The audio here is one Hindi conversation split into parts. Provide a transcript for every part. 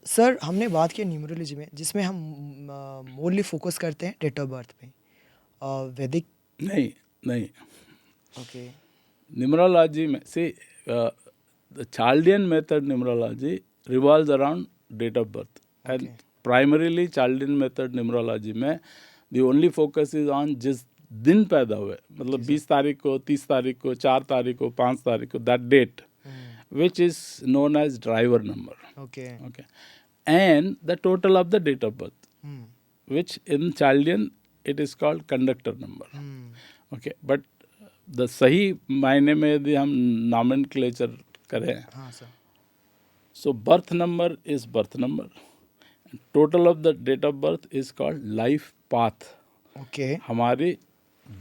सर हमने बात की न्यूमरोलॉजी में, जिसमें हम मोरली फोकस करते हैं डेट ऑफ बर्थ पे। वैदिक। नहीं नहीं, ओके। न्यूमरोलॉजी में से the Chaldean method numerology revolves around date of birth. Okay. And primarily Chaldean method numerology में the only focus is on जिस दिन पैदा हुए, मतलब 20 तारीख को, 30 तारीख को, 4 तारीख को, 5 तारीख को, that date, which is known as driver number. Okay. Okay. And the total of the date of birth, which in Chaldean it is called conductor number. Okay. But the सही मायने में यदि हम nomenclature करें, हाँ sir. so birth number is birth number. Total of the date of birth is called life path. Okay. हमारी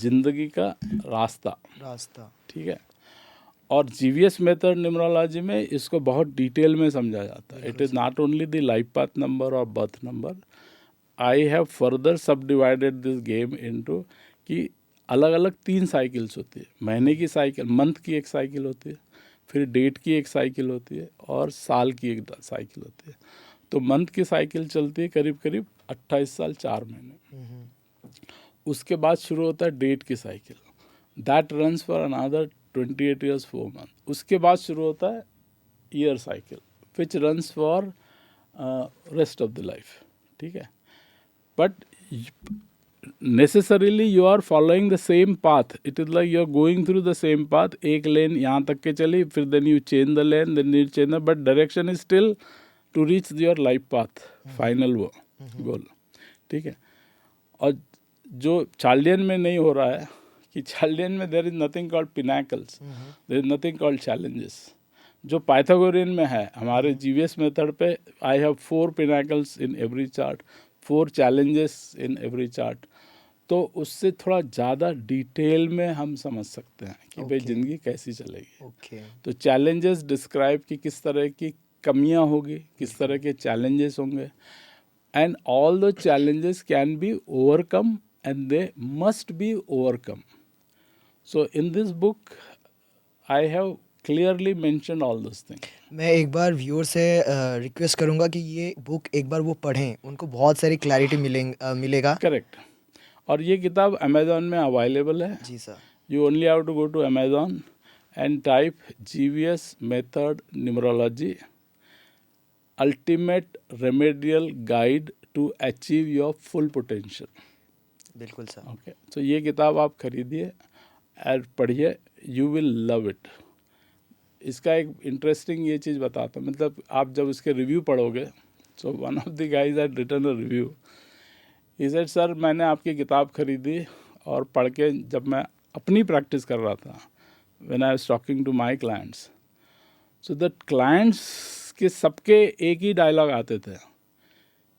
जिंदगी का रास्ता, रास्ता। ठीक है। और जीवीएस मेथड न्यूमरोलॉजी में इसको बहुत डिटेल में समझा जाता है. It is not only the life path number और birth number. I have further subdivided this game into कि अलग अलग 3 साइकिल्स होती है. महीने की साइकिल, मंथ की एक साइकिल होती है, फिर डेट की एक साइकिल होती है, और साल की एक साइकिल होती है. तो मंथ की साइकिल चलती है करीब करीब 28 साल 4 महीने. उसके बाद शुरू होता है डेट की cycle, that runs for another 28 years 4 months. उसके बाद शुरू होता है year cycle, which runs for rest of the life, ठीक है. But necessarily you are following the same path. It is like you are going through the same path. एक लेन यहाँ तक के चली, फिर then you change the lane, then you change the, but direction is still to reach your life path, final वो goal, ठीक है. और जो चार्लियन में नहीं हो रहा है कि चार्लियन में there is nothing called pinnacles, there is nothing called challenges. जो पाइथागोरियन में है, हमारे जीवीएस मेथड पे I have 4 pinnacles in every chart, 4 challenges in every chart. तो उससे थोड़ा ज़्यादा डिटेल में हम समझ सकते हैं कि भाई ज़िंदगी कैसी चलेगी. तो चैलेंजेस डिस्क्राइब कि किस तरह की कमियां होगी, किस तरह के चैलेंजेस होंगे, and all the challenges can be overcome and they must be overcome. So in this book I have clearly mention all this thing. मैं एक बार व्यूअर से रिक्वेस्ट करूंगा कि ये बुक एक बार वो पढ़ें, उनको बहुत सारी क्लैरिटी मिलेगा. करेक्ट. और ये किताब अमेज़ॉन में अवेलेबल है. जी sir. You only have to go to Amazon and type GVS method numerology ultimate remedial guide to achieve your full potential. बिल्कुल सर. ओके. तो ये किताब आप खरीदिए और पढ़िए, यू विल लव इट. इसका एक इंटरेस्टिंग ये चीज़ बताता हूँ, मतलब आप जब इसके रिव्यू पढ़ोगे, so one of the guys had written a review. He said sir मैंने आपकी किताब खरीदी और पढ़ के जब मैं अपनी प्रैक्टिस कर रहा था, when I was talking to my clients, so the clients के सबके एक ही डायलॉग आते थे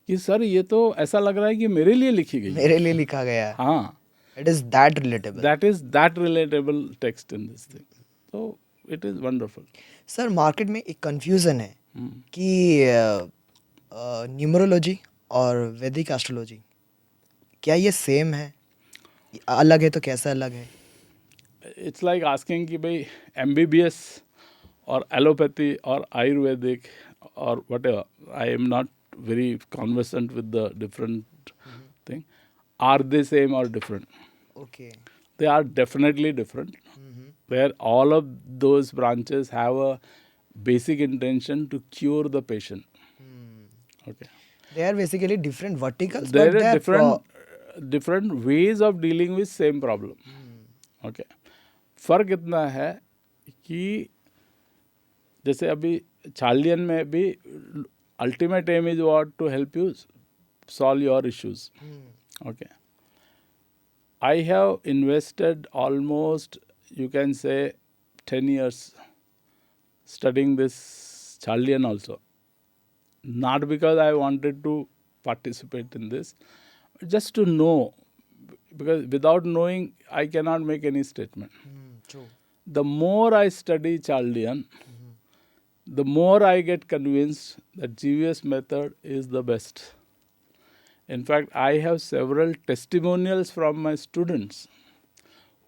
कि सर ये तो ऐसा लग रहा है कि मेरे लिए लिखी गई, मेरे लिए लिखा गया है. हाँ. It is that relatable. That is that relatable text in this thing. तो it is wonderful. Sir market में एक कंफ्यूजन है कि न्यूमरोलॉजी और वैदिक एस्ट्रोलॉजी क्या ये सेम है, अलग है तो कैसा अलग है? इट्स लाइक आस्किंग कि भाई एमबीबीएस और एलोपैथी और आयुर्वेदिक और what ever, I am not very conversant with the different thing. Are they same or different? Okay. They are definitely different. Where all of those branches have a basic intention to cure the patient. Okay. They are basically different verticals. There are different ways of dealing with same problem. Okay. फर्क इतना है कि जैसे अभी चार्लियन में भी ultimate aim is what? To help you solve your issues. Okay. I have invested almost, you can say, 10 years studying this Chaldean also. Not because I wanted to participate in this, but just to know. Because without knowing, I cannot make any statement. True. The more I study Chaldean, the more I get convinced that GVS method is the best. In fact, I have several testimonials from my students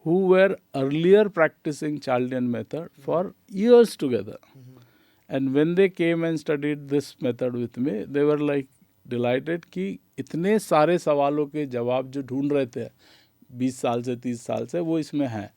who were earlier practicing Chaldean method for years together. And when they came and studied this method with me, they were like dilated कि इतने सारे सवालों के जवाब जो ढूंढ रहे थे 20 साल से 30 साल से, वो इसमें हैं.